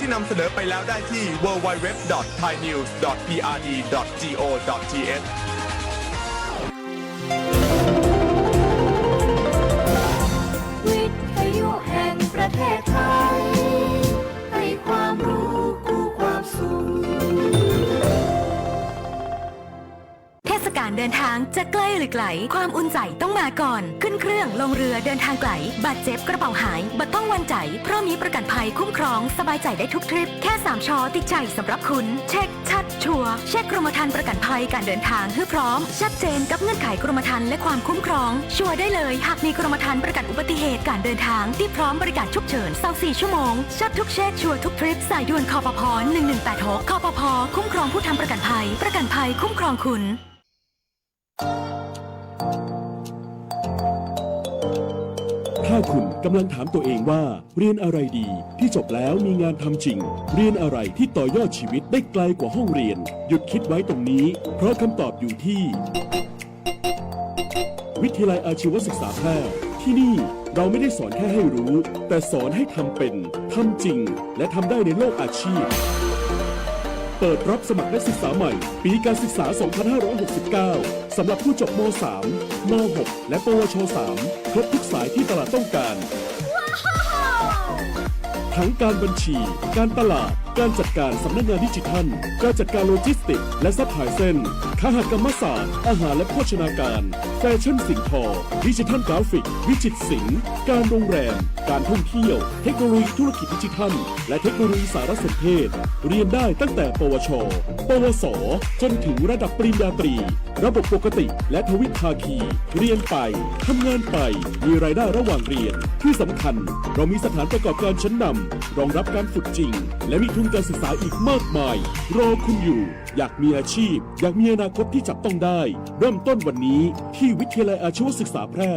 ที่นำเสนอไปแล้วได้ที่ www.thainews.prd.go.thวิทยุแห่งประเทศไทยให้ความรู้คู่ความสุขเทศกาลเดินทางจะใกล้หรือไกลความอุ่นใจต้องมาก่อนขึ้นเครื่องลงเรือเดินทางไกลบาดเจ็บกระเป๋าหายบัดต้องวันใจเพราะมีประกันภัยคุ้มครองสบายใจได้ทุกทริปแค่3ชอติดใจสำหรับคุณเช็คชัดชัวร์เช็คกรมธรรม์ประกันภัยการเดินทางให้พร้อมชัดเจนกับเงื่อนไขกรมธรรม์และความคุ้มครองชัวร์ได้เลยหากมีกรมธรรม์ประกันอุบัติเหตุการเดินทางที่พร้อมบริการฉุกเฉิน24ชั่วโมงชัดทุกเช็คชัวร์ทุกทริปสายด่วนคปภ1186คปภคุ้มครองผู้ทำประกันภัยคุ้มครองคุณถ้าคุณกำลังถามตัวเองว่าเรียนอะไรดีที่จบแล้วมีงานทำจริงเรียนอะไรที่ต่อยอดชีวิตได้ไกลกว่าห้องเรียนหยุดคิดไว้ตรงนี้เพราะคำตอบอยู่ที่วิทยาลัยอาชีวศึกษาแพร่ที่นี่เราไม่ได้สอนแค่ให้รู้แต่สอนให้ทำเป็นทำจริงและทำได้ในโลกอาชีพเปิดรับสมัครนักศึกษาใหม่ปีการศึกษา 2569 สำหรับผู้จบม.3 ม.6 และปวช.3 ครบทุกสายที่ตลาดต้องการทั้งการบัญชีการตลาดการจัดการสำนักงานดิจิทัลการจัดการโลจิสติกส์และซัพพลายเส้นคหกรรมศาสตร์อาหารและโภชนาการแฟชั่นสิ่งทอดิจิทัลกราฟิกวิจิตรศิลป์การโรงแรมการท่องเที่ยวเทคโนโลยีธุรกิจดิจิทัลและเทคโนโลยีสารสนเทศเรียนได้ตั้งแต่ปวช ปวส จนถึงระดับปริญญาตรีระบบปกติและทวิภาคีเรียนไปทำงานไปมีรายได้ระหว่างเรียนที่สำคัญเรามีสถานประกอบการชั้นนำรองรับการฝึกจริงและมีทุนการศึกษาอีกมากมายรอคุณอยู่อยากมีอาชีพอยากมีอนาคตที่จับต้องได้เริ่มต้นวันนี้ที่วิทยาลัยอาชีวศึกษาแพร่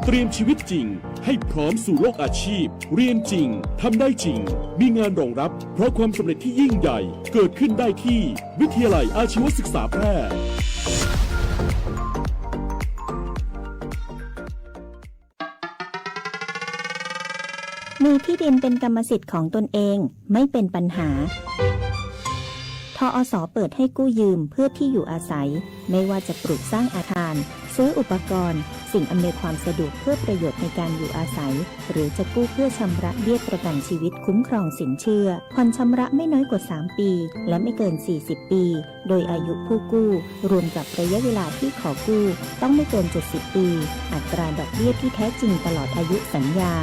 เตรียมชีวิตจริงให้พร้อมสู่โลกอาชีพเรียนจริงทำได้จริงมีงานรองรับเพราะความสำเร็จที่ยิ่งใหญ่เกิดขึ้นได้ที่วิทยาลัยอาชีวศึกษาแพร่มีที่ดินเป็นกรรมสิทธิ์ของตนเองไม่เป็นปัญหาทอส.เปิดให้กู้ยืมเพื่อที่อยู่อาศัยไม่ว่าจะปลูกสร้างอาคารซื้ออุปกรณ์สิ่งอำนวยความสะดวกเพื่อประโยชน์ในการอยู่อาศัยหรือจะกู้เพื่อชำระเบี้ยประกันชีวิตคุ้มครองสินเชื่อผ่อนชำระไม่น้อยกว่า3ปีและไม่เกิน40ปีโดยอายุผู้กู้รวมกับระยะเวลาที่ขอกู้ต้องไม่เกิน70ปีอัตราดอกเบี้ยที่แท้จริงตลอดอายุสัญญา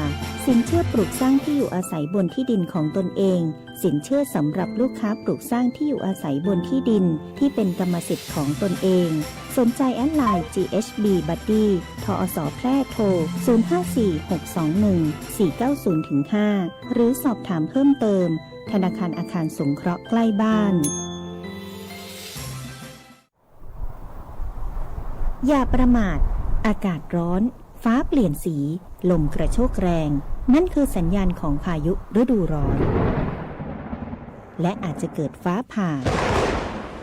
สินเชื่อปลูกสร้างที่อยู่อาศัยบนที่ดินของตนเองสินเชื่อสำหรับลูกค้าปลูกสร้างที่อยู่อาศัยบนที่ดินที่เป็นกรรมสิทธิ์ของตนเองสนใจแอดไลน์ GHB Buddy ทอส.แพร่โทร 0546214490-5 หรือสอบถามเพิ่มเติมธนาคารอาคารสงเคราะห์ใกล้บ้านอย่าประมาทอากาศร้อนฟ้าเปลี่ยนสีลมกระโชกแรงนั่นคือสัญญาณของพายุฤดูร้อนและอาจจะเกิดฟ้าผ่า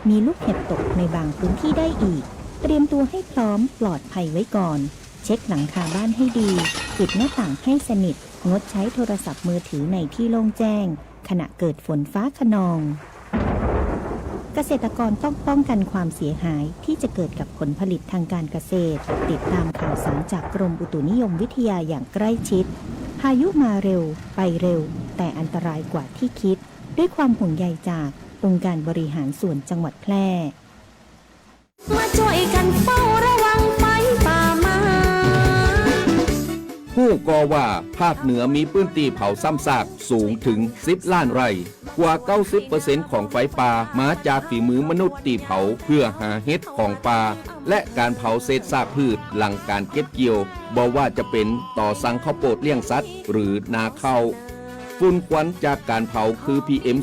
มีลูกเห็บตกในบางพื้นที่ได้อีกเตรียมตัวให้พร้อมปลอดภัยไว้ก่อนเช็คหลังคาบ้านให้ดีปิดหน้าต่างให้สนิทงดใช้โทรศัพท์มือถือในที่โล่งแจ้งขณะเกิดฝนฟ้าคะนองเกษตรกรต้องป้องกันความเสียหายที่จะเกิดกับผลผลิตทางการเกษตรติดตามข่าวสารจากกรมอุตุนิยมวิทยาอย่างใกล้ชิดพายุมาเร็วไปเร็วแต่อันตรายกว่าที่คิดด้วยความห่วงใยจากองค์การบริหารส่วนจังหวัดแพร่มาช่วยกันเฝ้าระวังไฟป่ามาผู้ก่อว่าภาคเหนือมีพื้นที่เผาซ้ำซากสูงถึง10 ล้านไร่กว่า 90% ของไฟป่ามาจากฝีมือมนุษย์ที่เผาเพื่อหาเห็ดของป่าและการเผาเศษซากพืชหลังการเก็บเกี่ยวบ่ว่าจะเป็นต่อสั่งข้าวโพดเลี้ยงสัตว์หรือนาข้าวฝุ่นควันจากการเผาคือ PM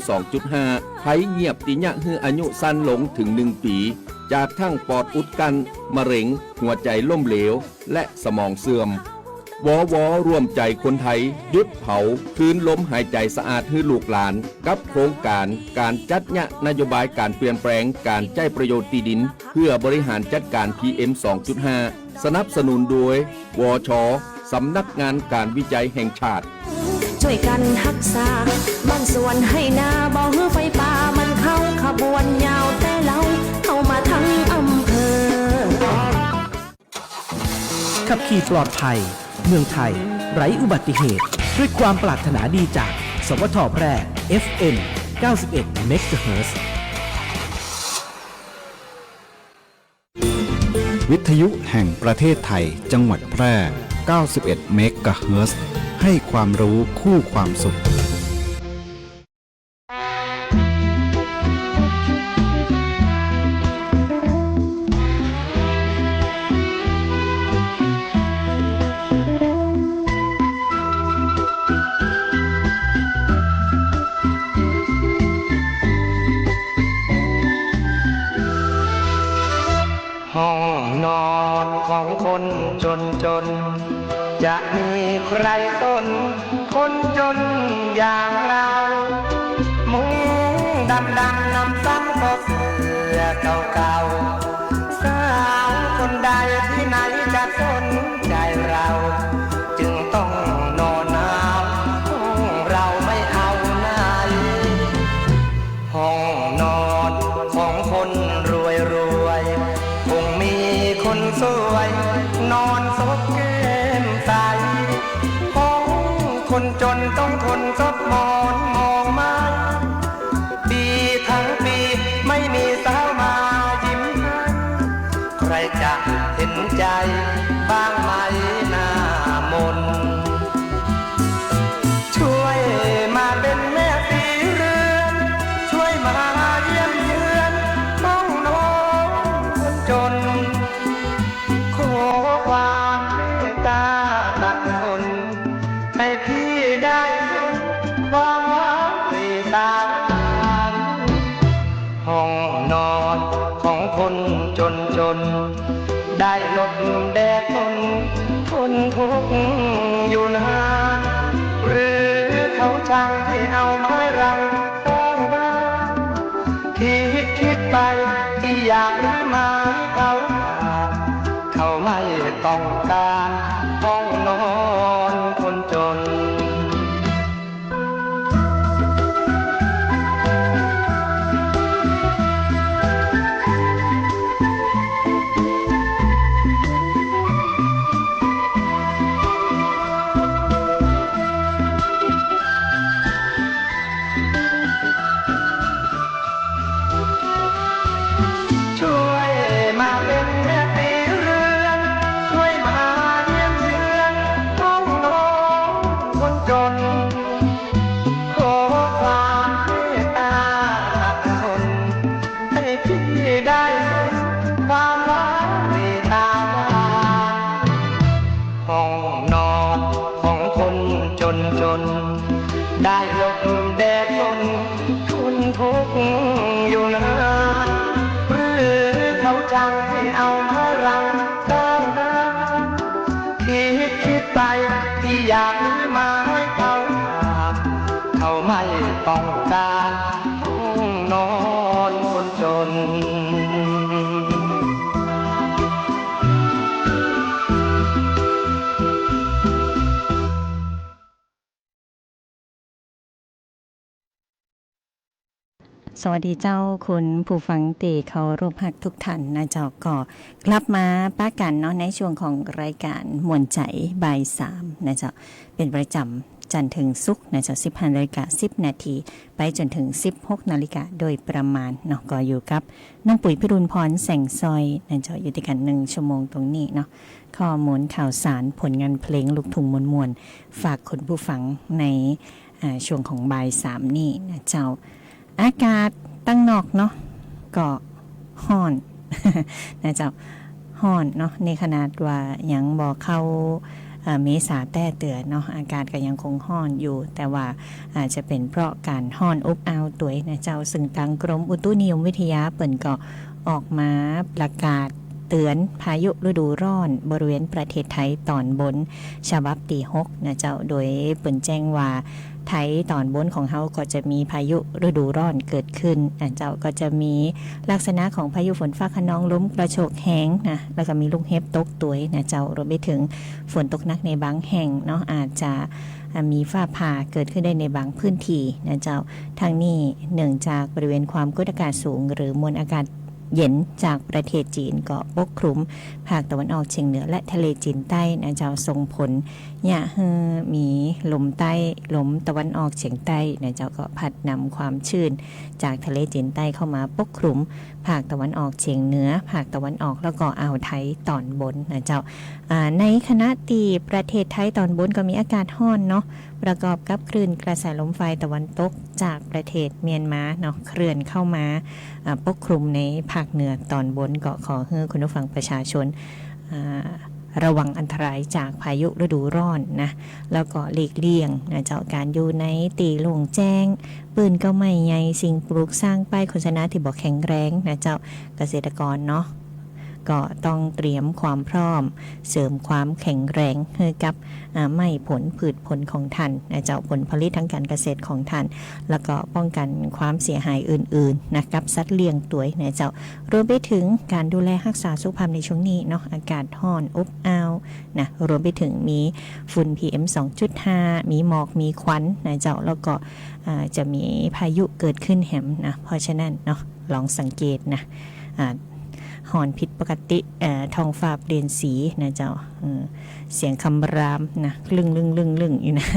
2.5 ภัยเงียบติญะฮืออายุสั้นลงถึง1 ปีจากทั้งปอดอุดตันมะเร็งหัวใจล้มเหลวและสมองเสื่อมวร่วมใจคนไทยหยุดเผาคืนลมหายใจสะอาดให้ลูกหลานกับโครงการจัดยะนโยบายการเปลี่ยนแปลงการใช้ประโยชน์ที่ดินเพื่อบริหารจัดการ PM 2.5 สนับสนุนโดยวช.สำนักงานการวิจัยแห่งชาติช่ วยกันรักษาบ้านสวนให้นาบ่ฮื้อไฟป่ามันเข้าขบวนยาวแต่เราเข้ามาทั้งอำเภอขับขี่ปลอดภัยเมืองไทยไร้อุบัติเหตุด้วยความปรารถนาดีจากสวทแพร่ FM 91 MHz วิทยุแห่งประเทศไทยจังหวัดแพร่ 91 เมกะเฮิรตซ์ให้ความรู้คู่ความสุขห้องนอนของคนจนจะมีใครสนคนจนอย่างเรามุ้งดำนำซ้ำก็เสื้อเก่าๆสาวคนใดที่ไหนจะสนใจเราจึงต้องนอนหนาวห้องเราไม่เอาไหนห้องนอนของคนรวยคงมีคนสวยนอนซบแก้มใสห้องคนจนต้องทนซบหมอนมองมาปีทั้งปีไม่มีสาวมายิ้มให้ใครจะเห็นใจบ้างไหมหน้ามนช่วยมาเป็นแม่สีเรือนช่วยมาเยี่ยมเยือนน้องคนจนขอความเมตตาตัดคนให้พี่ได้ความหวังในตาห้องนอนของคนจนได้หลบแดดทนทุกข์อยู่นานหรือเขาช่างให้เอาไม้รังสร้างบ้านคิดไปที่อยากได้มาเขาไม่ต้องการห้องนอนคนจนช่วยมาเป็นแม่สีเรือนช่วยมาเยี่ยมเยือนห้องนอนคนจนขอความเมตตาทนให้พี่ได้ความหวังในตาห้องนอนของคนจนได้หลบแดดทนทุกข์อยู่นานหรือเขาจังให้เอามารังสร้างบ้านคิดไปที่อยากได้มาให้เขาไม่ต้องการห้องนอนคนจน สวัสดีเจ้าคุณผู้ฟังตีเขารบหักทุกท่านนะเจ้าก็กลับมาป้ากันเนาะในช่วงของรายการมวลใจบ่าย3นะเจ้าเป็นประจำจันทร์ถึงศุกร์นะเจ้า 15:10 นาทีไปจนถึง 16 นาฬิกาโดยประมาณเนาะก็อยู่กับน้องปุ๋ยพิรุณพรแสงซอยนะเจ้าอยู่ด้วยกัน1ชั่วโมงตรงนี้เนาะข้อมูลข่าวสารผลงานเพลงลูกทุ่งมวลๆฝากคุณผู้ฟังในช่วงของบ่าย3นี่นะเจ้าอากาศตั้งนอกเนาะก็ฮ้อน นะเจ้าฮ้อนเนาะในขนาดว่ายังบ่เข้าเมษาแต้เตือนเนาะอากาศก็ยังคงฮ้อนอยู่แต่ว่าอาจจะเป็นเพราะการฮ้อนอบอ้าวตัวนะเจ้าซึ่งทางกรมอุตุนิยมวิทยาเปิ่นก็ออกมาประกาศเตือนพายุฤดูร้อนบริเวณประเทศไทยตอนบนฉบับที่6นะเจ้าโดยเปิ่นแจ้งว่าไทยตอนบนของเฮาก็จะมีพายุฤดูร้อนเกิดขึ้นเจ้าก็จะมีลักษณะของพายุฝนฟ้าคะนองลมกระโชกแห้งนะแล้วก็มีลูกเห็บตกตัวยนะเจ้ารวมไปถึงฝนตกหนักในบางแห่งเนาะอาจจะ มีฟ้าผ่าเกิดขึ้นได้ในบางพื้นที่นะเจ้าทางนี้เนื่องจากบริเวณความกดอากาศสูงหรือมวลอากาศเย็นจากประเทศจีนก็ปกคลุมภาคตะวันออกเฉียงเหนือและทะเลจีนใต้นะเจ้าส่งผลเนี่ยมีลมตะวันออกเฉียงใต้นะเจ้าก็พัดนำความชื้นจากทะเลจีนใต้เข้ามาปกคลุมภาคตะวันออกเฉียงเหนือภาคตะวันออกแล้วก็อ่าวไทยตอนบนนะเจ้าในขณะที่ประเทศไทยตอนบนก็มีอากาศร้อนเนาะประกอบกับคลื่นกระแสลมไฟตะวันตกจากประเทศเมียนมาเนาะเคลื่อนเข้ามาปกคลุมในภาคเหนือตอนบนก็ขอให้คุณผู้ฟังประชาชนระวังอันตรายจากพายุฤดูร้อนนะแล้วก็หลีกเลี่ยงนะเจ้าการอยู่ในตีโล่งแจ้งปืนก็ไม่ใหญ่สิ่งปลูกสร้างป้ายโฆษณาที่บอกแข็งแรงนะเจ้าเกษตรกรเนาะก็ต้องเตรียมความพร้อมเสริมความแข็งแรงให้กับไม่ผลผืชผลของท่านนะเจ้าผลผลิตทางการเกษตรของท่านแล้วก็ป้องกันความเสียหายอื่นๆนะกับสัตว์เลี้ยงตัวนะเจ้ารวมไปถึงการดูแลรักษาสุขภาพในช่วงนี้เนาะอากาศร้อนอบอ้าวนะรวมไปถึงมีฝุ่น PM 2.5 มีหมอกมีควันนะเจ้าแล้วก็จะมีพายุเกิดขึ้นแหมนะเพราะฉะนั้นเนาะลองสังเกตนะหอนผิดปกติท้องฟ้าเปลี่ยนสีนะเจ้าเสียงคำรามนะลึงอยู่นะ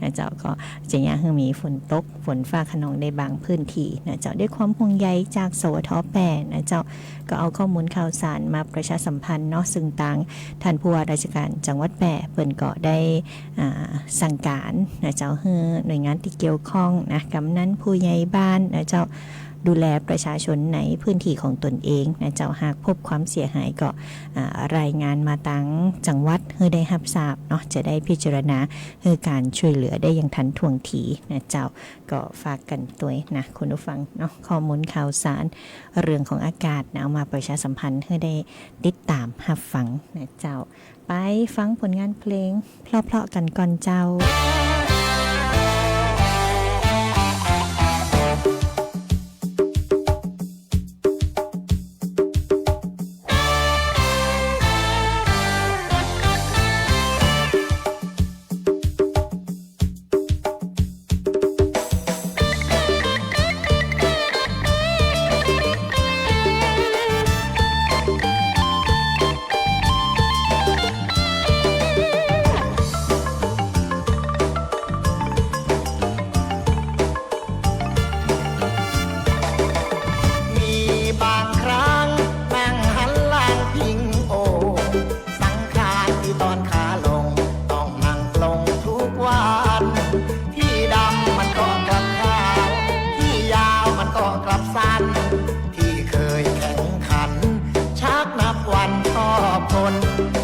นะเจ้าก็จะยังมีฝนตกฝนฟ้าขนองในบางพื้นที่นะเจ้าด้วยความห่วงใยจากสวทแปนะเจ้าก็เอาข้อมูลข่าวสารมาประชาสัมพันธ์เนาะซึ่งต่างท่านผู้ว่าราชการจังหวัดแปเปิ้นก็ได้สั่งการนะเจ้าให้หน่วยงานที่เกี่ยวข้องนะกำนันผู้ใหญ่บ้านนะเจ้าดูแลประชาชนในพื้นที่ของตนเองนะเจ้าหากพบความเสียหายก็รายงานมาตั้งจังหวัดให้ได้รับทราบเนาะจะได้พิจารณาให้การช่วยเหลือได้อย่างทันท่วงทีนะเจ้าก็ฝากกันตัวนะคุณผู้ฟังเนาะข้อมูลข่าวสารเรื่องของอากาศนะเอามาประชาสัมพันธ์ให้ได้ติดตามรับฟังนะเจ้าไปฟังผลงานเพลงเพราะๆกันก่อนเจ้า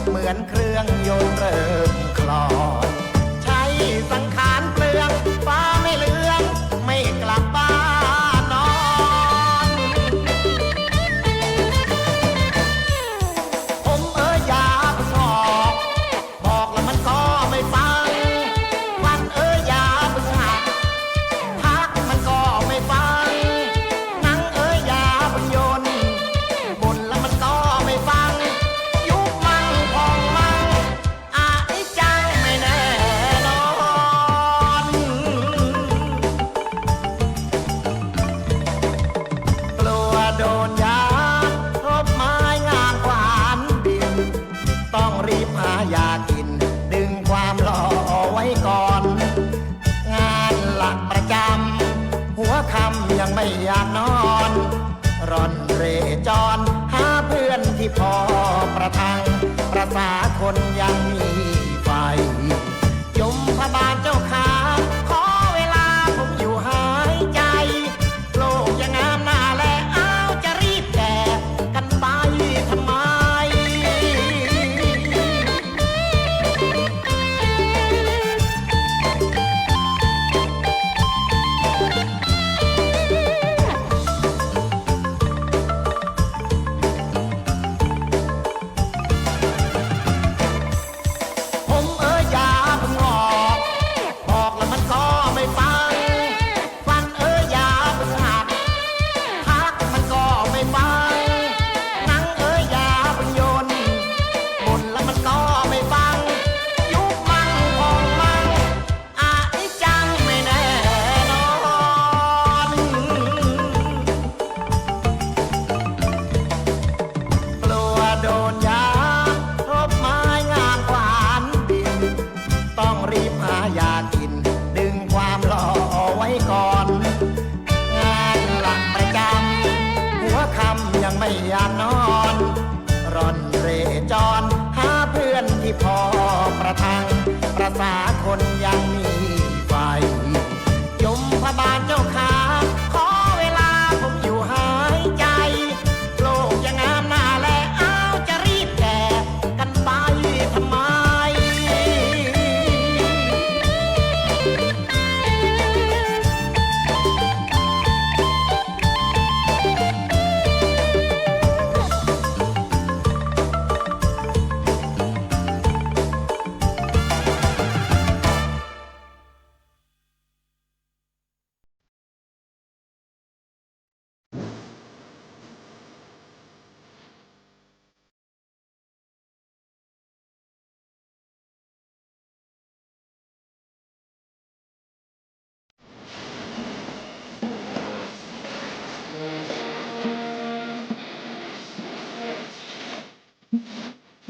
เหมือนเครื่องยนต์เริ่มคลอนใช้สังขารเปลืองฟ้าไม่เหลืองไม่กลับบ้านนอนผมอยากสอบบอกแล้วมันก็ไม่ฟังมันอยากหักพักมันก็ไม่ฟังหนังอยากโยนบ่นแล้วมันก็ไม่ฟังอยากกินดึงความหล่อไว้ก่อนงานหลักประจำหัวค่ำยังไม่อยากนอนร่อนเร่จรหาเพื่อนที่พอประทังประสาคนยังมีไฟยมพบาลเจ้าขาขอเวลาผมอยู่หายใจโลกยังงามหน้าแลเอาจะรีบแก่กันไปทำไม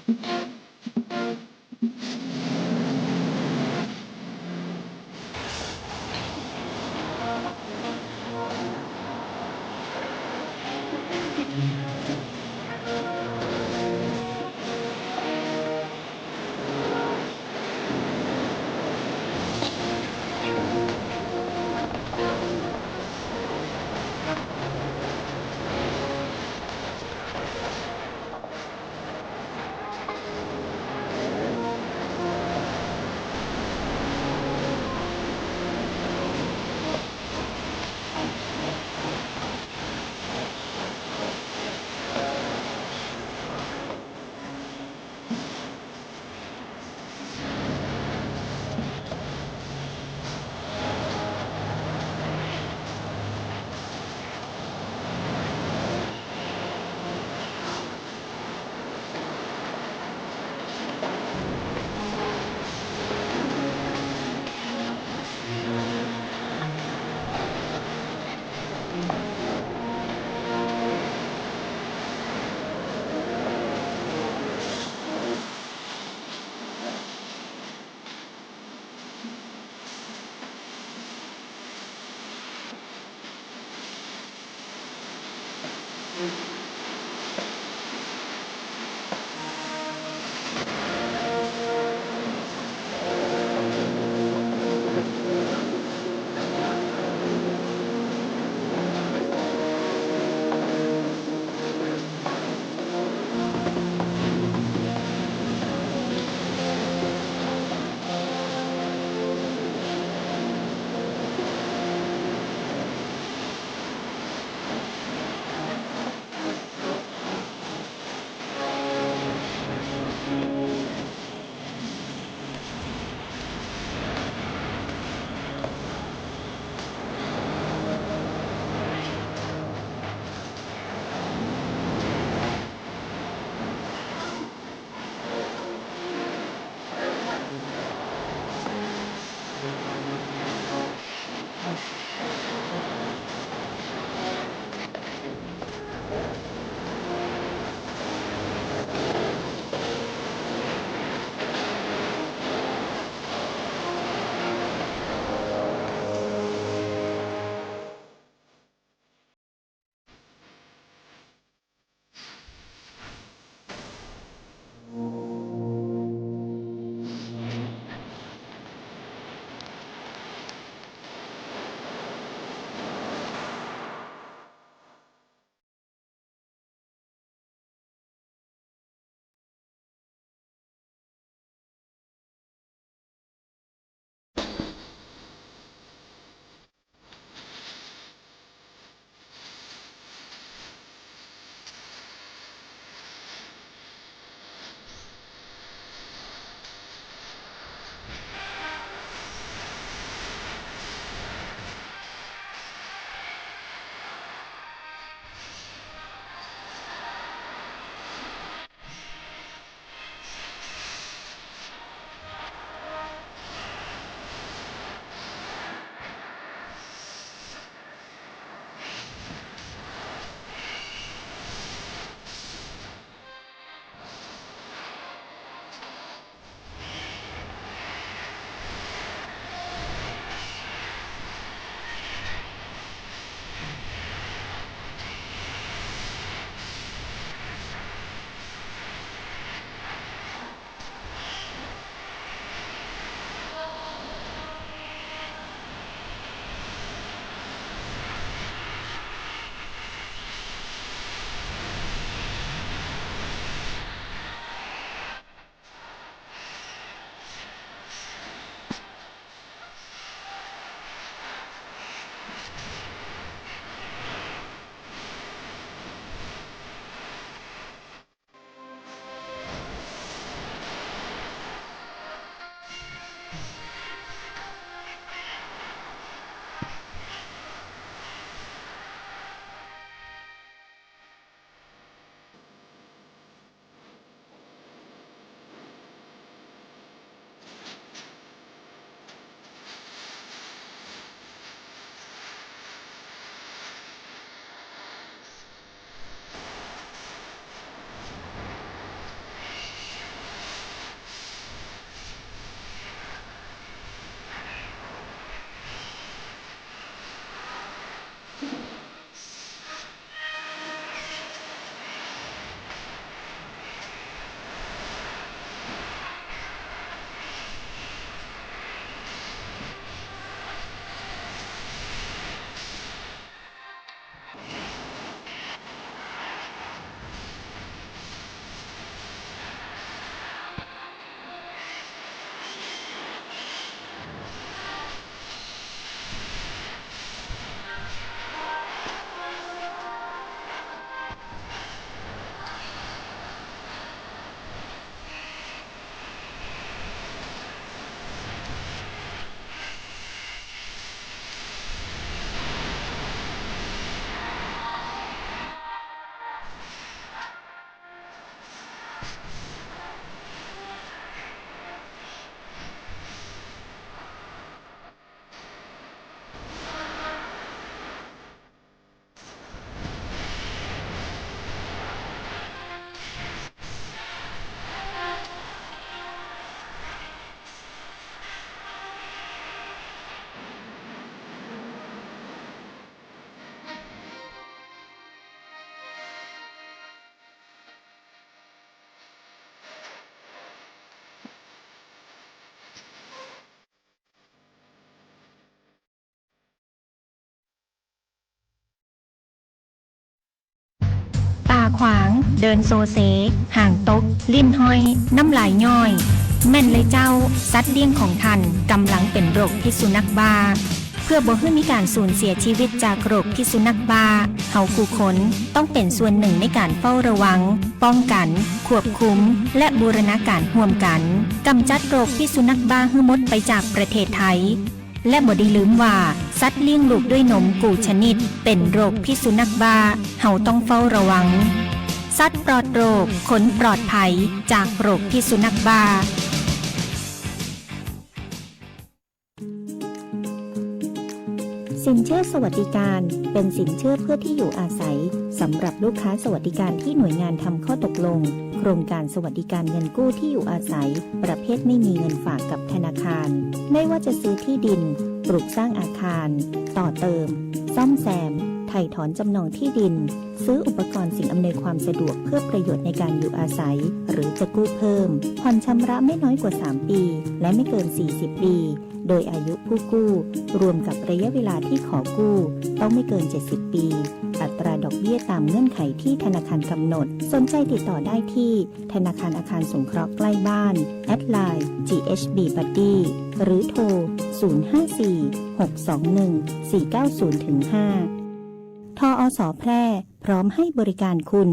เ าขวาง เดินโซเซ ห่างตก ลิ้นห้อย น้ำลายย่อย แม่นเลยเจ้า สัตว์เลี้ยงของท่านกำลังเป็นโรคพิษสุนัขบ้า เพื่อบ่ให้มีการสูญเสียชีวิตจากโรคพิษสุนัขบ้าเฮาผู้คนต้องเป็นส่วนหนึ่งในการเฝ้าระวัง ป้องกัน ควบคุม และบูรณาการร่วมกันกำจัดโรคพิษสุนัขบ้าให้หมดไปจากประเทศไทย และบ่ได้ลืมว่าสัตว์เลี้ยงลูกด้วยนมกูชนิดเป็นโรคพิษสุนัขบ้าเฮาต้องเฝ้าระวัง สัตว์ปลอดโรคขนปลอดภัยจากโรคพิษสุนัขบ้าสินเชื่อสวัสดิการเป็นสินเชื่อเพื่อที่อยู่อาศัยสำหรับลูกค้าสวัสดิการที่หน่วยงานทำข้อตกลงโครงการสวัสดิการเงินกู้ที่อยู่อาศัยประเภทไม่มีเงินฝากกับธนาคารไม่ว่าจะซื้อที่ดินปลูกสร้างอาคารต่อเติมซ่อมแซมไถ่ถอนจำนองที่ดินซื้ออุปกรณ์สิ่งอำนวยความสะดวกเพื่อประโยชน์ในการอยู่อาศัยหรือจะกู้เพิ่มผ่อนชำระไม่น้อยกว่า3ปีและไม่เกิน40ปีโดยอายุผู้กู้รวมกับระยะเวลาที่ขอกู้ต้องไม่เกิน70ปีอัตราดอกเบี้ยตามเงื่อนไขที่ธนาคารกำหนดสนใจติดต่อได้ที่ธนาคารอาคารสงเคราะห์ใกล้บ้านแอดไลน์ GHB Buddy หรือโทร 054-621-490-5 ทอส.แพร่พร้อมให้บริการคุณ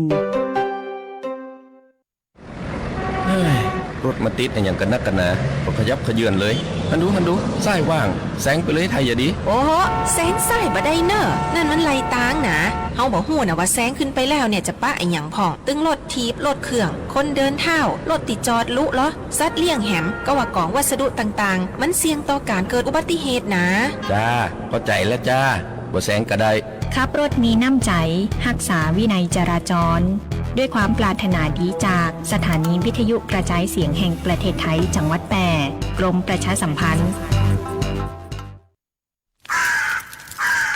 รถมาติดอย่างกันนักกันนะก็ขยับขยื่นเลยหันดูซ้ายว่างแซงไปเลยไทยอย่าดีโอ้แซงซ้ายบ่ได้เนอะนั่นมันไหลตางนะเฮาบ่ฮู้นะว่าแซงขึ้นไปแล้วเนี่ยจะปะไอ้หยังพ่องตึงรถทีบรถเครื่องคนเดินเท้ารถติดจอดลุเหรอสัตว์เลี้ยงแหมก็ว่ากองวัสดุต่างๆมันเสี่ยงต่อการเกิดอุบัติเหตุนะจ้าเข้าใจแล้วจ้าบ่แซงก็ได้ขับรถมีน้ำใจรักษาวินัยจราจรด้วยความปรารถนาดีจากสถานีวิทยุกระจายเสียงแห่งประเทศไทยจังหวัดแปร่กรมประชาสัมพันธ์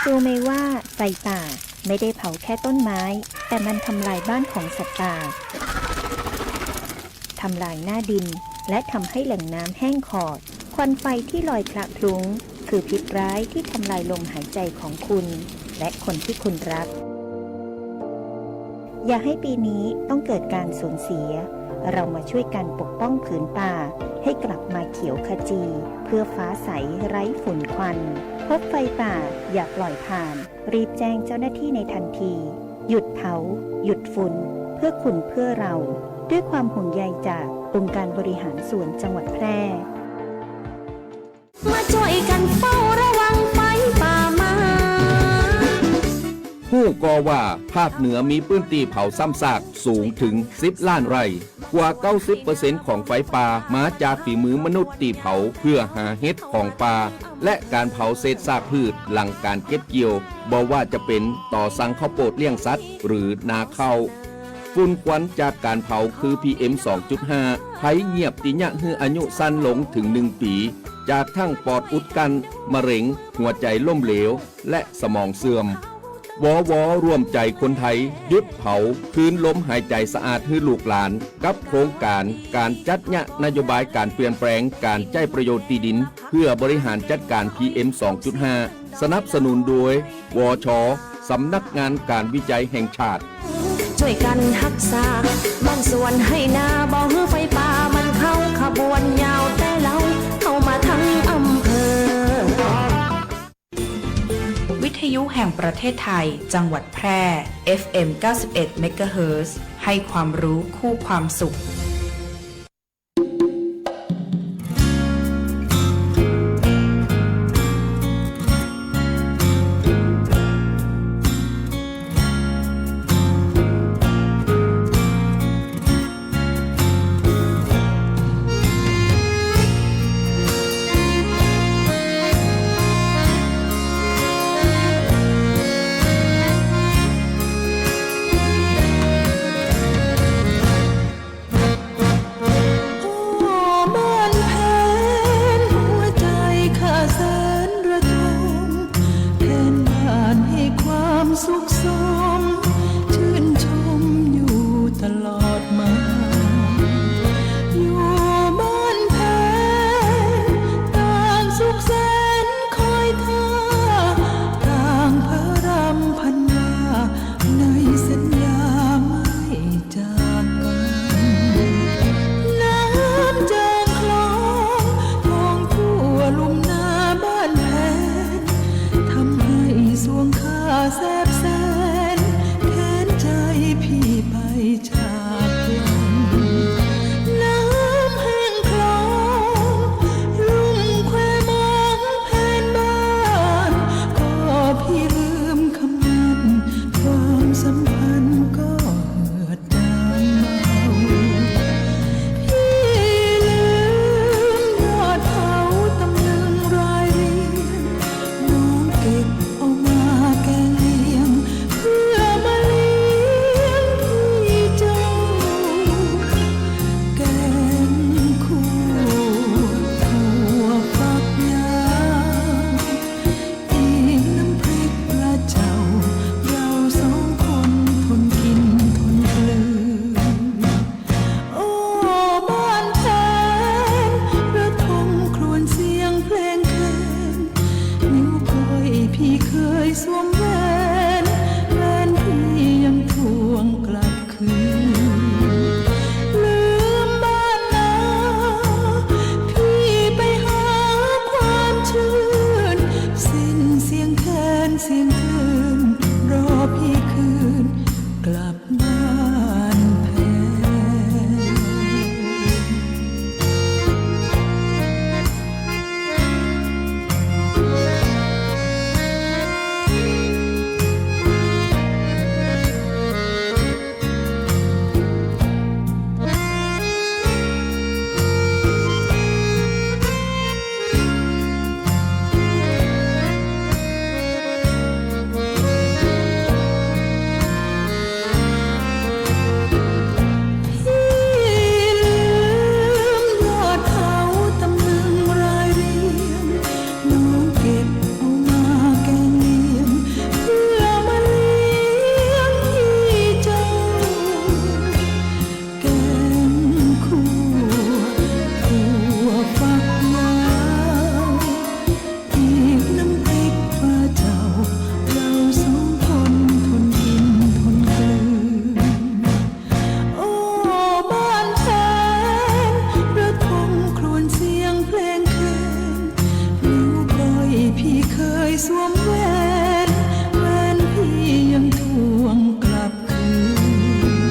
รู้ไหมว่าไฟป่าไม่ได้เผาแค่ต้นไม้แต่มันทำลายบ้านของสัตว์ป่าทำลายหน้าดินและทำให้แหล่งน้ำแห้งขอดควันไฟที่ลอยคละคลุ้งคือพิษร้ายที่ทำลายลมหายใจของคุณและคนที่คุณรักอย่าให้ปีนี้ต้องเกิดการสูญเสียเรามาช่วยกันปกป้องผืนป่าให้กลับมาเขียวขจีเพื่อฟ้าใสไร้ฝุ่นควันพบไฟป่าอย่าปล่อยผ่านรีบแจ้งเจ้าหน้าที่ในทันทีหยุดเผาหยุดฝุ่นเพื่อคุณเพื่อเราด้วยความห่วงใยจากองค์การบริหารส่วนจังหวัดแพร่มาช่วยกันเฝ้าระวังไฟป่ามาผู้ก่อว่าภาคเหนือมีพื้นที่เผาซ้ำซากสูงถึง10ล้านไร่กว่า 90% ของไฟป่ามาจากฝีมือมนุษย์ตีเผาเพื่อหาเห็ดของป่าและการเผาเศษซากพืชหลังการเก็บเกี่ยวบ่ว่าจะเป็นต่อสั่งข้าวโพดเลี้ยงสัตว์หรือนาข้าวฝุ่นควันจากการเผาคือ PM 2.5 ภัยเงียบติยะฮืออายุสั้นลงถึง1ปีจากทั้งปอดอุดกันมะเร็งหัวใจล้มเหลวและสมองเสื่อมวร่วมใจคนไทยหยุดเผาคืนลมหายใจสะอาดให้ลูกหลานกับโครงการจัดยะนโยบายการเปลี่ยนแปลงการใช้ประโยชน์ที่ดินเพื่อบริหารจัดการ PM 2.5 สนับสนุนโดยวช.สำนักงานการวิจัยแห่งชาติช่วยกันรักษาบางส่วนให้นาบ่ให้ไฟป่ามันเข้าขบวนยาวแต่เราเข้ามาทั้งอำเภอวิทยุแห่งประเทศไทยจังหวัดแพร่ FM 91 เมกะเฮิรตซ์ให้ความรู้คู่ความสุข ยสวมแหวนแหวนพี่ยังทวงกลับคืนลืมบ้านนาพี่ไปหาความชื่นสิ้นเสียงแคนเสียงคลื่นรอพี่คืนกลับบ้านแพสวมแหวนแหวนพี่ยังทวงกลับคืน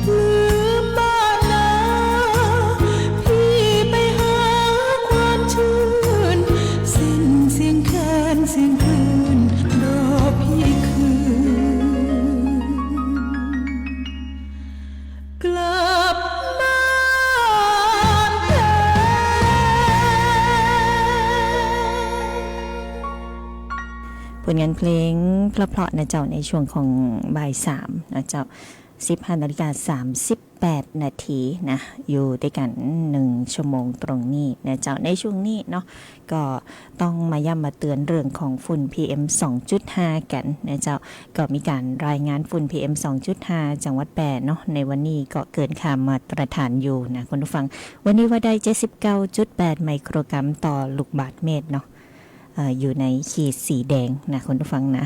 ลืมบ้านนาพี่ไปหาความชื่นสิ้นเสียงแคนเสียงคลื่นรอพี่คืนกลับบ้านแพ ผลงานเพลงเพราะๆนะเจ้าในช่วงของบ่าย3นะเจ้า 15:38 นาทีนะอยู่ด้วยกัน1ชั่วโมงตรงนี้นะเจ้าในช่วงนี้เนาะก็ต้องมาย้ำมาเตือนเรื่องของฝุ่น PM 2.5 กันนะเจ้าก็มีการรายงานฝุ่น PM 2.5 จังหวัดแปรเนาะในวันนี้ก็เกินค่ามาตรฐานอยู่นะคุณผู้ฟังวันนี้ว่าได้ 79.8 ไมโครกรัมต่อลูกบาศก์เมตรเนาะอยู่ในขีดสีแดงนะคุณผู้ฟังนะ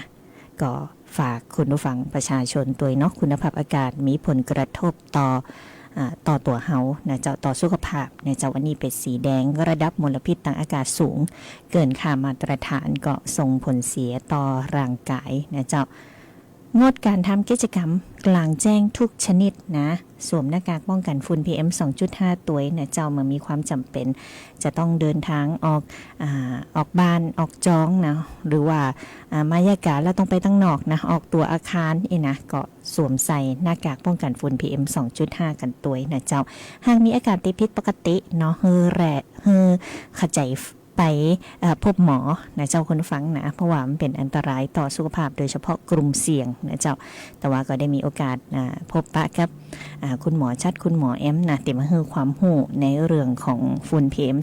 ก็ฝากคุณผู้ฟังประชาชนตัวเนาะคุณภาพอากาศมีผลกระทบต่อตัวเฮานะเจ้าต่อสุขภาพในเจ้าวันนี้เป็นสีแดงระดับมลพิษทางอากาศสูงเกินค่ามาตรฐานก็ส่งผลเสียต่อร่างกายนะเจ้างดการทำกิจกรรมกลางแจ้งทุกชนิดนะสวมหน้ากากป้องกันฝุ่น PM 2.5 ตัวนะเจ้าเมื่อมีความจำเป็นจะต้องเดินทางออกบ้านออกจองนะหรือว่ามายากาแล้วต้องไปตั้งนอกนะออกตัวอาคารนะก็สวมใส่หน้ากากป้องกันฝุ่น PM 2.5 กันตัวนะเจ้าหากมีอาการติดพิษปกติเนาะขจายไปพบหมอนะเจ้าคนฟังนะเพราะว่ามันเป็นอันตรายต่อสุขภาพโดยเฉพาะกลุ่มเสี่ยงนะเจ้าแต่ว่าก็ได้มีโอกาสพบปะกับคุณหมอชัดคุณหมอแอมนะเต็มให้ความรู้ในเรื่องของฝุ่น PM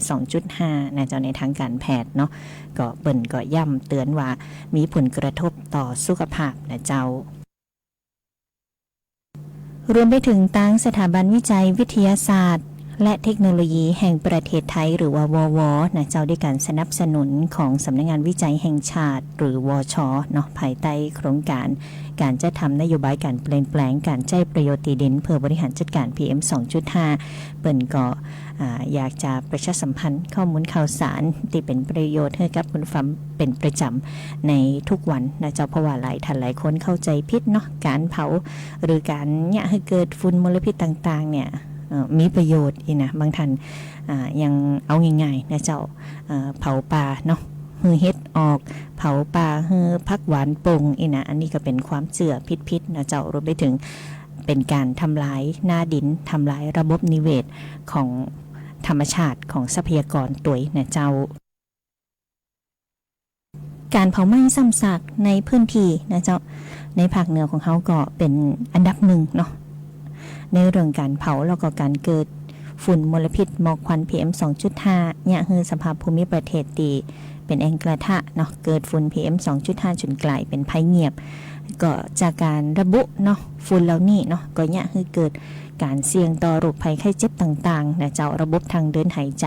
2.5 นะเจ้าในทางการแพทย์เนาะก็เบิ่นก็ย่ำเตือนว่ามีผลกระทบต่อสุขภาพนะเจ้ารวมไปถึงตั้งสถาบันวิจัยวิทยาศาสตร์และเทคโนโลยีแห่งประเทศไทยหรือว่าววนะเจ้าด้วยการสนับสนุนของสำนักงานวิจัยแห่งชาติหรือวชเนาะภายใต้โครงการจะทำนโยบายการเปลี่ยนแปลงการใช้ประโยชน์ที่ดินเพื่อบริหารจัดการ PM 2.5 เปิ่นก็อยากจะประชาสัมพันธ์ข้อมูลข่าวสารที่เป็นประโยชน์ให้กับคุณฟังเป็นประจำในทุกวันนะเจ้าเพราะว่าหลายท่านหลายคนเข้าใจผิดเนาะการเผาหรือการเนี่ยให้เกิดฝุ่นมลพิษต่างๆเนี่ยมีประโยชน์อีนะบางท่านยังเอาง่ายๆนะเจ้าเผาป่าเนาะฮือเฮ็ดออกเผาป่าฮือพักหวานปงอีนะอันนี้ก็เป็นความเชื่อพิษนะเจ้ารวมไปถึงเป็นการทำลายหน้าดินทำลายระบบนิเวศของธรรมชาติของทรัพยากรตัวนะเจ้าการเผาไหม้ซ้ำซากในพื้นที่นะเจ้าในภาคเหนือของเขาก็เป็นอันดับหนึ่งเนาะในเรื่องการเผาแล้วก็การเกิดฝุ่นมลพิษหมอกควัน PM 2.5 เนี่ยคือสภาพภูมิประเทศดีเป็นแอ่งกระทะเนาะเกิดฝุ่น PM 2.5 จนกลายเป็นภัยเงียบ ก็จากการระบุเนาะฝุ่นเหล่านี้เนาะก็เนี่ยคือเกิดการเสี่ยงต่อโรคภัยไข้เจ็บต่างๆนะเจ้าระบบทางเดินหายใจ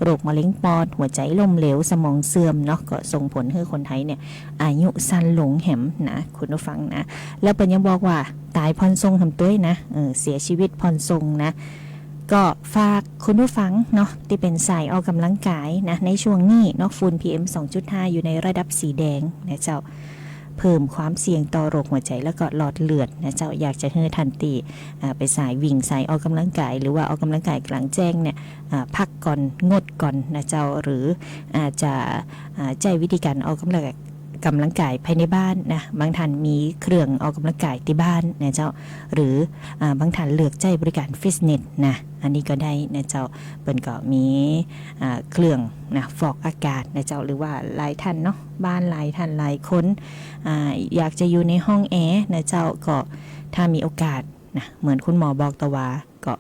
โรคมะเร็งปอดหัวใจล้มเหลวสมองเสื่อมเนาะก็ส่งผลให้คนไทยเนี่ยอายุสั้นลงแหมนะคุณผู้ฟังนะแล้วเปิ้นยังบอกว่าตายพรทรงทำตัวนะเสียชีวิตพรทรงนะก็ฝากคุณผู้ฟังเนาะที่เป็นสายออกกำลังกายนะในช่วงนี้เนาะฝุ่น PM 2.5 อยู่ในระดับสีแดงนะเจ้าเพิ่มความเสี่ยงต่อโรคหัวใจแล้วก็หลอดเลือดนะเจ้าอยากจะให้ทันตีไปสายวิ่งสายออกกำลังกายหรือว่าออกกำลังกายกลางแจ้งเนี่ยพักก่อนงดก่อนนะเจ้าหรืออาจจะใช้วิธีการออกกำลังกายภายในบ้านนะบางท่านมีเครื่องออกกำลังกายที่บ้านนะเจ้าหรือบางท่านเลือกใช้บริการฟิตเนสนะอันนี้ก็ได้นะเจ้าเปิ้นก็มีเครื่องนะฟอกอากาศนะเจ้าหรือว่าหลายท่านเนาะบ้านหลายท่านหลายคนอยากจะอยู่ในห้องแอร์นะเจ้าก็ถ้ามีโอกาสนะเหมือนคุณหมอบอกตะวาก็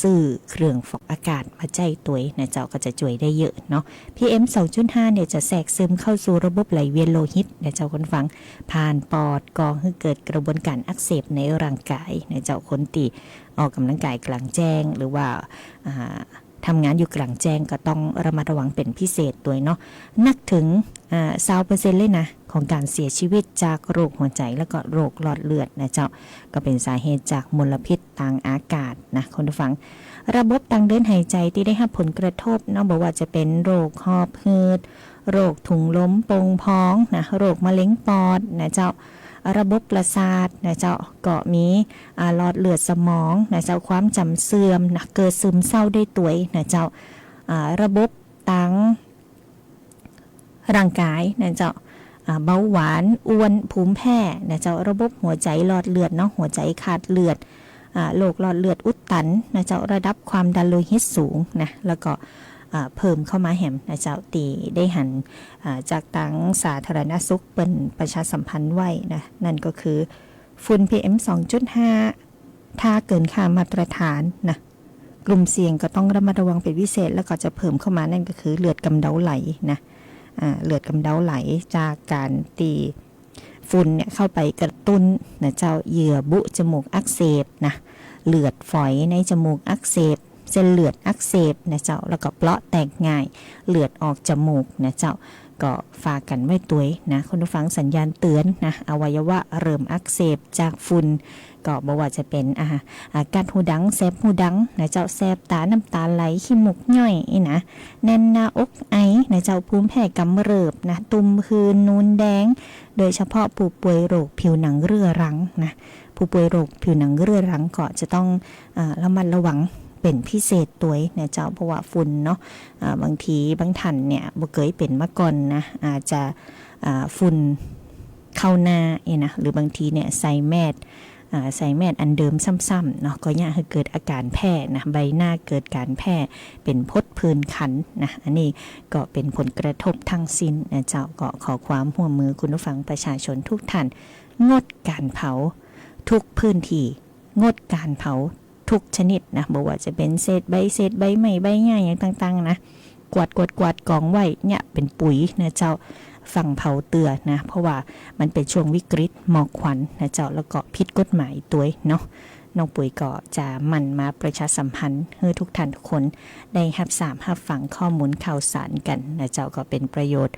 ซื้อเครื่องฟอกอากาศมาใจตัวนะเจ้าก็จะช่วยได้เยอะเนาะ PM 2.5 เนี่ยจะแทรกซึมเข้าสู่ระบบไหลเวียนโลหิตนะเจ้าคนฟังผ่านปอดก่อให้เกิดกระบวนการอักเสบในร่างกายนะเจ้าคนตีออกกำลังกายกลางแจ้งหรือว่าทำงานอยู่กลางแจ้งก็ต้องระมัดระวังเป็นพิเศษด้วยเนาะนักถึง20% เลยนะของการเสียชีวิตจากโรคหัวใจแล้วก็โรคหลอดเลือดนะเจ้าก็เป็นสาเหตุจากมลพิษทางอากาศนะคุณผู้ฟังระบบทางเดินหายใจที่ได้รับผลกระทบเนาะบอกว่าจะเป็นโรคหอบหืดโรคถุงลมโป่งพองนะโรคมะเร็งปอดนะเจ้าระบบประสาทนะเจ้าก็มีหลอดเลือดสมองนะเจ้าความจำเสื่อมนะเกิดซึมเศร้าได้ตัวนะเจ้าระบบต่างร่างกายนะเจ้าเบาหวานอ้วนภูมิแพ้นะเจ้าระบบหัวใจหลอดเลือดเนาะหัวใจขาดเลือดโรคหลอดเลือดอุดตันนะเจ้าระดับความดันโลหิตสูงนะแล้วก็เพิ่มเข้ามาแหมนะเจ้าตีได้หันจากทางสาธารณสุขเป็นประชาสัมพันธ์ไว้นะนั่นก็คือฝุ่น PM 2.5 ถ้าเกินค่ามาตรฐานนะกลุ่มเสี่ยงก็ต้องระมัดระวังเป็นพิเศษแล้วก็จะเพิ่มเข้ามานั่นก็คือเลือดกำเดาไหลนะเลือดกำเดาไหลจากการตีฝุ่นเนี่ยเข้าไปกระตุ้นนะเจ้าเหยื่อบุจมูกอักเสบนะเลือดฝอยในจมูกอักเสบเส้นเลือดอักเสบนะเจ้าแล้วก็เปราะแตกง่ายเลือดออกจมูกนะเจ้าก็ฝากกันไว้ตัวนะคุณผู้ฟังสัญญาณเตือนนะอวัยวะเริ่มอักเสบจากฝุ่นก็บอกว่าจะเป็นกัดหูดังแสบหูดังนะเจ้าแสบตาน้ำตาไหลขี้มูกย่อยนะแน่นหน้าอกไอนะเจ้าภูมิแพ้กำเริบนะตุ่มหืนนูนแดงโดยเฉพาะผู้ป่วยโรคผิวหนังเรื้อรังนะผู้ป่วยโรคผิวหนังเรื้อรังก็จะต้องระมัดระวังเป็นพิเศษตัวนะเจ้าเพราะว่าฝุ่นเนาะบางทีบางท่านเนี่ยบ่เคยเป็นมาก่อนนะอาจจะฝุ่นเข้าหน้านะหรือบางทีเนี่ยใส่แมสอันเดิมซ้ำๆเนาะก็ย่าให้เกิดอาการแพ้นะใบหน้าเกิดการแพ้เป็นพดผื่นคันนะอันนี้ก็เป็นผลกระทบทั้งสิ้นนะเจ้าก็ขอความร่วมมือคุณผู้ฟังประชาชนทุกท่านงดการเผาทุกพื้นที่งดการเผาทุกชนิดนะบอกว่าจะเป็นเศษใบไม้ใบหญ้าอย่างต่างๆนะกวาดกองไว้เนี่ยเป็นปุ๋ยนะเจ้าฝั่งเผาเตือนะเพราะว่ามันเป็นช่วงวิกฤตหมอกควันนะเจ้าแล้วก็ผิดกฎหมายตัวเนาะน้องปุ๋ยก็จะมันมาประชาสัมพันธ์ให้ทุกท่านทุกคนได้รับฟังข้อมูลข่าวสารกันนะเจ้าก็เป็นประโยชน์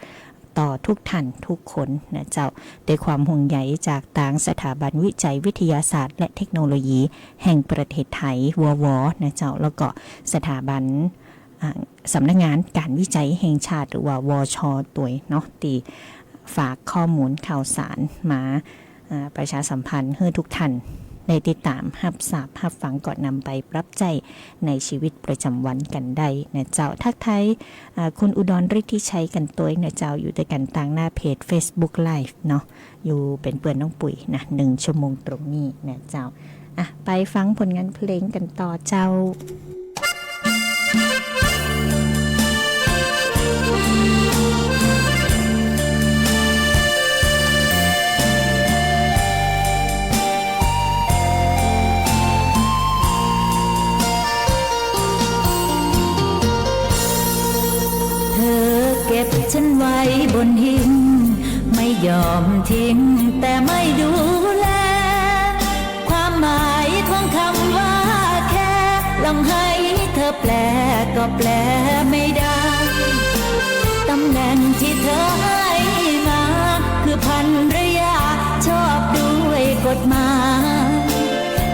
ต่อทุกท่านทุกคนนะเจ้าด้วยความห่วงใยจากทางสถาบันวิจัยวิทยาศาสตร์และเทคโนโลยีแห่งประเทศไทยววนะเจ้าแล้วก็สถาบันสำนักงานการวิจัยแห่งชาติหรือว่าวช.ตัวเนาะตีฝากข้อมูลข่าวสารมาประชาสัมพันธ์ให้ทุกท่านได้ติดตามรับฟังก่อนนำไปปรับใจในชีวิตประจำวันกันได้นะเจ้าทักทายคุณอุดรฤทธิชัยกันตัวนะเจ้าอยู่ด้วยกันทางหน้าเพจ Facebook Live เนาะอยู่เป็นเปื่อนน้องปุ๋ยนะ1 ชั่วโมงตรงนี้นะเจ้าไปฟังผลงานเพลงกันต่อเจ้าเก็บฉันไว้บนหินไม่ ยอมทิ้งแต่ไม่ดูแลความหมายของคำว่าแค่ลองให้เธอแปลก็แปลไม่ได้ตำแหน่งที่เธอให้มาคือภรรยาชอบด้วยกฎหมาย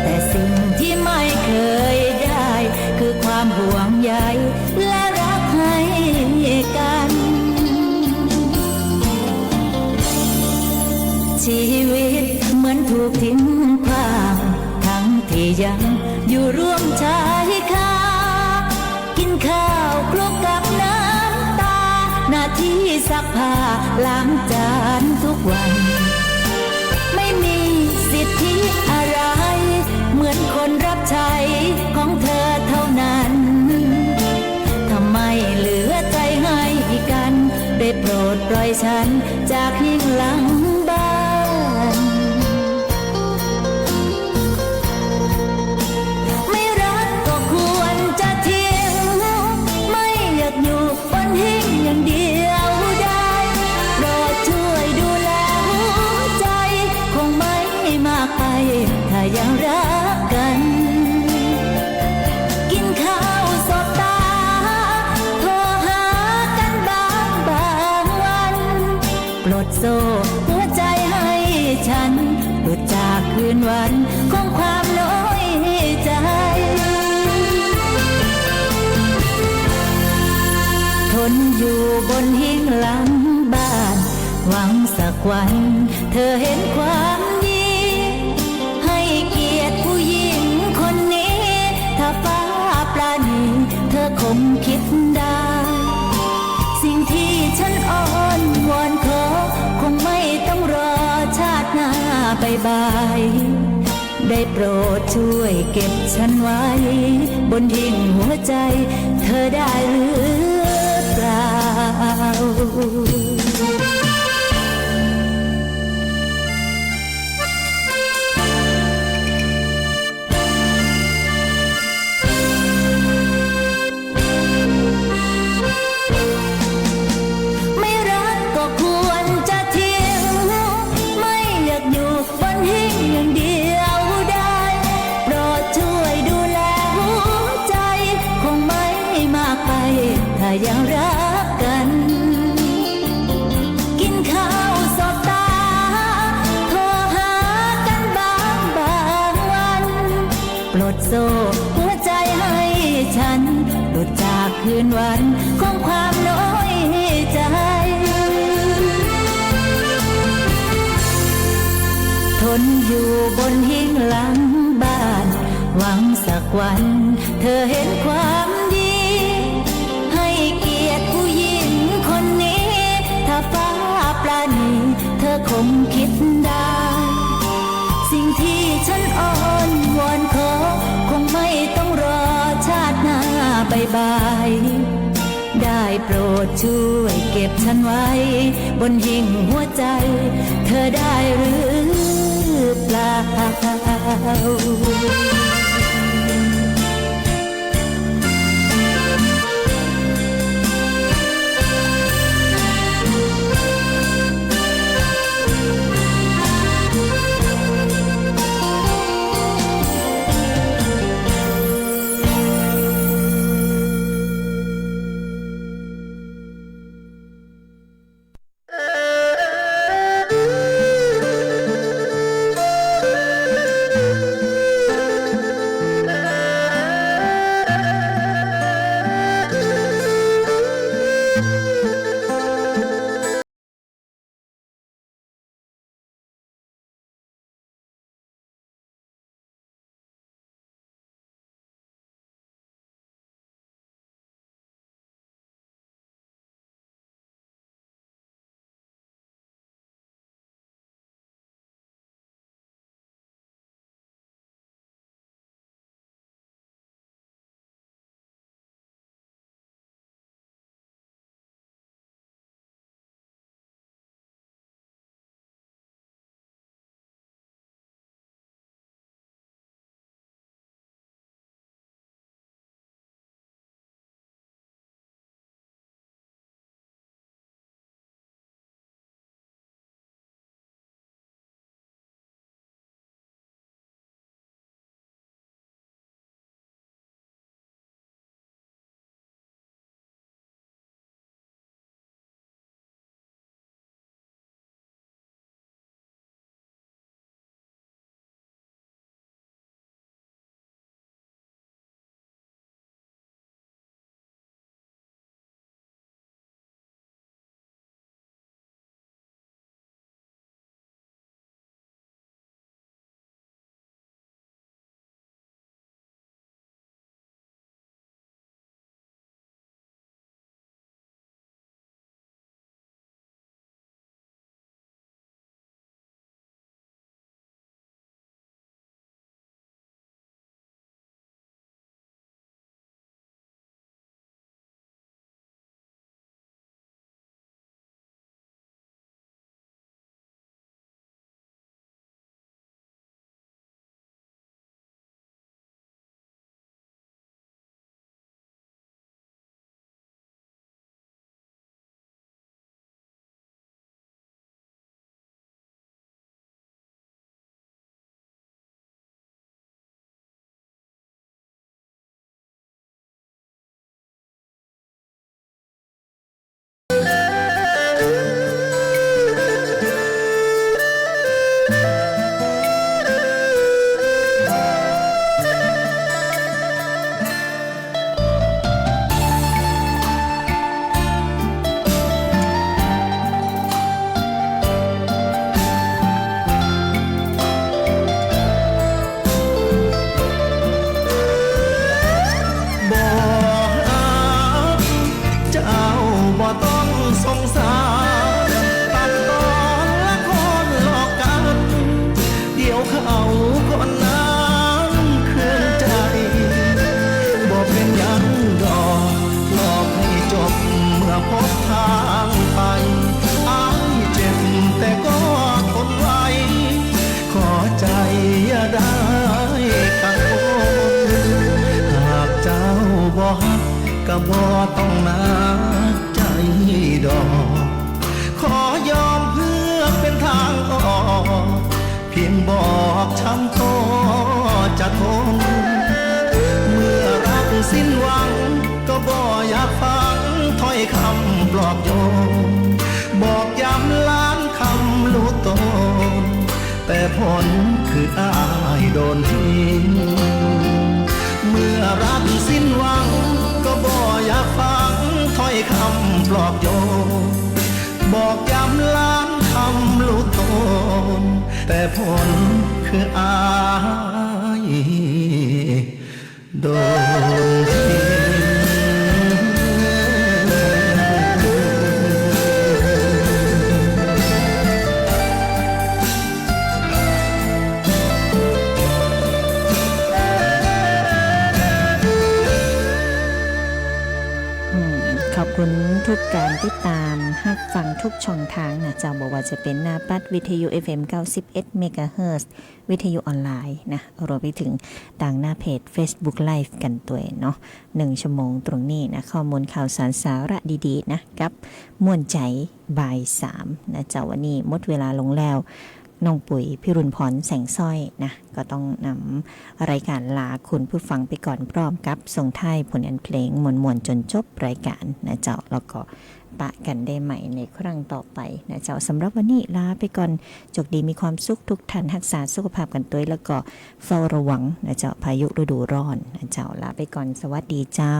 แต่สิ่งที่ไม่เคยได้คือความห่วงใยและรักให้กันชีวิตเหมือนถูกทิ้งขว้างทั้งที่ยังอยู่ร่วมชายคากินข้าวคลุกกับน้ำตาหน้าที่ซักผ้าล้างจานทุกวันไม่มีสิทธิอะไรเหมือนคนรับใช้ของเธอเท่านั้นทำไมเหลือใจให้กันได้โปรดปล่อยฉันจากหิ้งหลังบ้านไม่รักก็ควรจะทิ้งไม่อยากอยู่บนหิ้งอย่างเดียวได้โปรดช่วยดูแลหัวใจคงไม่มากไปถ้ายังรักกันกินข้าวสบตาโทรหากันบางวันปลดโซ่หัวใจให้ฉันหลุดจากคืนวันของความน้อยใจทนอยู่บนหิ้งหลังบ้านหวังสักวันเธอเห็นความดีให้เกียรติผู้หญิงคนนี้ถ้าฟ้าปราณีเธอคงคิดได้สิ่งที่ฉันอ้อนวอนขอคงไม่ต้องรอชาติหน้าบายได้โปรดช่วยเก็บฉันไว้บนหิ้งหัวใจเธอได้หรือเปล่าไม่รักก็ควรจะทิ้งไม่อยากอยู่บนหิ้งอย่างเดียวได้โปรดช่วยดูแลหัวใจคงไม่มากไปถ้ายังรักกันกินข้าวสบตาโทรหากันบางวันปลดโซ่หัวใจให้ฉันหลุดจากคืนวันของความน้อยใจทนอยู่บนหิ้งหลังบ้านหวังสักวันเธอเห็นความดีให้เกียรติผู้หญิงคนนี้ถ้าฟ้าปราณีเธอคงคิดได้สิ่งที่ฉันอ้อนวอนขอคงไม่ต้องรอชาติหน้าบายได้โปรดช่วยเก็บฉันไว้บนหิ้งหัวใจเธอได้หรือเปล่า เ ก็บ่ต้องนักใจดอก ขอยอมเพื่อเป็นทางออกเพียงบอกช้ำก็จะทนเมื่อรักสิ้นหวังก็บ่อยากฟังถ้อยคำปลอบโยนบอกย้ำล้านคำรู้ตนแต่ผลคืออายโดนทิ้งเมื่อรักสิ้นหวังก็บ่อยากฟังถ้อยคำปลอบโยนบอกย้ำล้านคำรู้ตนแต่ผลคืออายโดนทิ้ง ขอบคุณทุกการติดตามรับฟังทุกช่องทางนะเจ้าบอกว่าจะเป็นหน้าปัดวิทยุ FM 91 เมกะเฮิรตซ์วิทยุออนไลน์นะรวมไปถึงต่างหน้าเพจ Facebook Live กันตัวเนาะ1 ชั่วโมงตรงนี้นะข้อมูลข่าวสารสาระดีๆนะกับม่วนใจบ่าย 3นะเจ้าวันนี้หมดเวลาลงแล้วน้องปุ๋ยพิรุณพรแสงสร้อยนะก็ต้องนำรายการลาคุณผู้ฟังไปก่อนพร้อมกับส่งท้ายผลงานเพลงมวลๆจนจบรายการนะเจ้าแล้วก็ปะกันได้ใหม่ในครั้งต่อไปนะเจ้าสำหรับวันนี้ลาไปก่อนจกดีมีความสุขทุกท่านรักษาสุขภาพกันด้วยแล้วก็เฝ้าระวังนะเจ้าพายุฤดูร้อนนะเจ้าลาไปก่อนสวัสดีเจ้า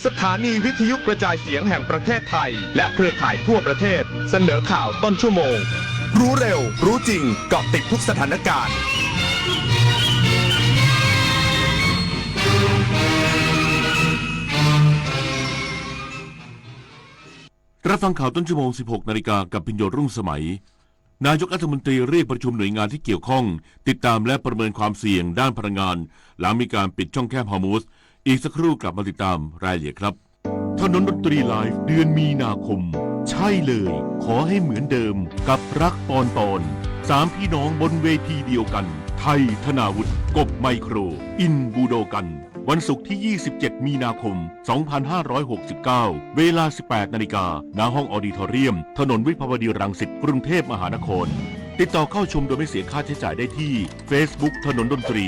สถานีวิทยุกระจายเสียงแห่งประเทศไทย และเครือข่ายทั่วประเทศ เสนอข่าวต้นชั่วโมง รู้เร็ว รู้จริงเกาะติดทุกสถานการณ์ รับฟังข่าวต้นชั่วโมง 16 นาฬิกากับพิญโยรุ่งสมัย นายกรัฐมนตรีเรียกประชุมหน่วยงานที่เกี่ยวข้องติดตามและประเมินความเสี่ยงด้านพลังงานหลังมีการปิดช่องแคบฮอร์มุสอีกสักครู่กลับมาติดตามรายละเอียดครับถนนดนตรีไลฟ์เดือนมีนาคมใช่เลยขอให้เหมือนเดิมกับรักปอนสามพี่น้องบนเวทีเดียวกันไทยธนาวุฒิกบไมโครอินบูโดกันวันศุกร์ที่ 27 มีนาคม 2569 เวลา 18 นาฬิกาณห้องออดิทอเรียม ถนนวิภาวดีรังสิต กรุงเทพมหานคร ติดต่อเข้าชมโดยไม่เสียค่าใช้จ่ายได้ที่ Facebook ถนนดนตรี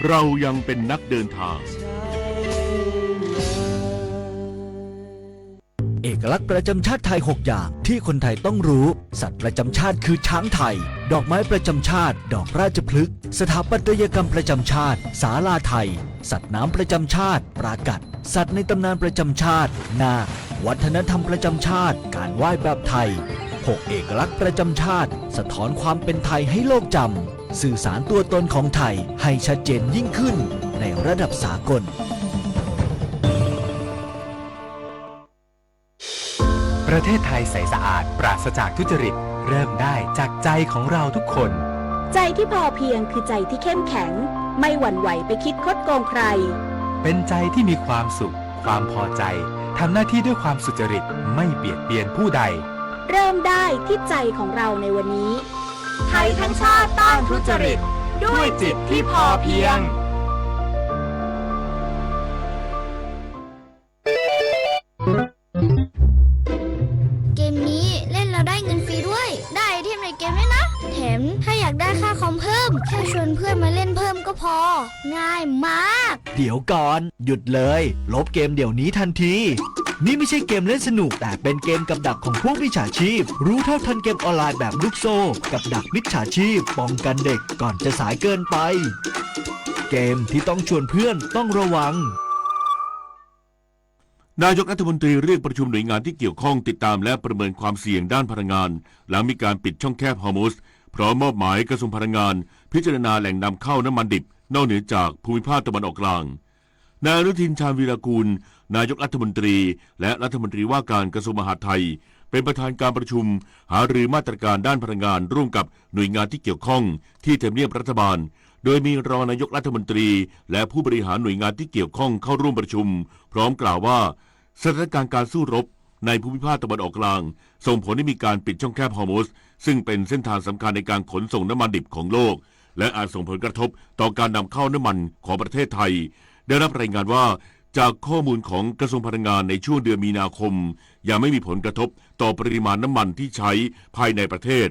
เรายังเป็นนักเดินทาง เอกลักษณ์ประจำชาติไทย 6 อย่างที่คนไทยต้องรู้ สัตว์ประจำชาติคือช้างไทย ดอกไม้ประจำชาติ ดอกราชพฤกษ์สถาปัตยกรรมประจำชาติศาลาไทย สัตว์น้ำประจำชาติปรากัดสัตว์ในตำนานประจำชาตินาควัฒนธรรมประจำชาติการไหว้แบบไทย 6 เอกลักษณ์ประจำชาติสะท้อนความเป็นไทยให้โลกจำสื่อสารตัวตนของไทยให้ชัดเจนยิ่งขึ้นในระดับสากล ประเทศไทยใสสะอาดปราศจากทุจริตเริ่มได้จากใจของเราทุกคน ใจที่พอเพียงคือใจที่เข้มแข็งไม่หวั่นไหวไปคิดคดโกงใครเป็นใจที่มีความสุขความพอใจทำหน้าที่ด้วยความสุจริตไม่เบียดเบียนผู้ใดเริ่มได้ที่ใจของเราในวันนี้ไทยทั้งชาติต้านทุจริตด้วยจิตที่พอเพียงเกมนี้เล่นแล้วได้เงินฟรีด้วยได้ไอเทมในเกมด้วยนะแถมถ้าอยากได้ค่าคอมเพิ่มแค่ชวนเพื่อนมาเล่นเพิ่มก็พอง่ายมากเดี๋ยวก่อนหยุดเลยลบเกมเดี๋ยวนี้ทันทีนี่ไม่ใช่เกมเล่นสนุกแต่เป็นเกมกับดักของพวกมิจฉาชีพรู้เท่าทันเกมออนไลน์แบบลูกโซ่กับดักมิจฉาชีพป้องกันเด็กก่อนจะสายเกินไปเกมที่ต้องชวนเพื่อนต้องระวังนายกรัฐมนตรีเรียกประชุมหน่วยงานที่เกี่ยวข้องติดตามและประเมินความเสี่ยงด้านพลังงานหลังมีการปิดช่องแคบฮอร์มุสพร้อมมอบหมายกระทรวงพลังงานพิจารณาแหล่งนำเข้าน้ำมันดิบนอกเหนือจากภูมิภาคตะวันออกกลางนายอนุทินชาญวีรกูลนายกรัฐมนตรีและรัฐมนตรีว่าการกระทรวงมหาดไทยเป็นประธานการประชุมหารือมาตรการด้านพลังงานร่วมกับหน่วยงานที่เกี่ยวข้องที่ทำเนียบรัฐบาลโดยมีรองนายกรัฐมนตรีและผู้บริหารหน่วยงานที่เกี่ยวข้องเข้าร่วมประชุมพร้อมกล่าวว่าสถานการณ์การสู้รบในภูมิภาคตะวันออกกลางส่งผลให้มีการปิดช่องแคบฮอร์มุสซึ่งเป็นเส้นทางสำคัญในการขนส่งน้ำมันดิบของโลกและอาจส่งผลกระทบต่อการนำเข้าน้ำมันของประเทศไทยได้รับรายงานว่าจากข้อมูลของกระทรวงพลังงานในช่วงเดือนมีนาคมยังไม่มีผลกระทบต่อปริมาณน้ำมันที่ใช้ภายในประเทศ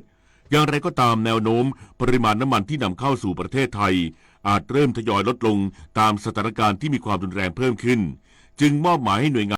อย่างไรก็ตามแนวโน้มปริมาณน้ำมันที่นำเข้าสู่ประเทศไทยอาจเริ่มทยอยลดลงตามสถานการณ์ที่มีความรุนแรงเพิ่มขึ้นจึงมอบหมายให้หน่วยงาน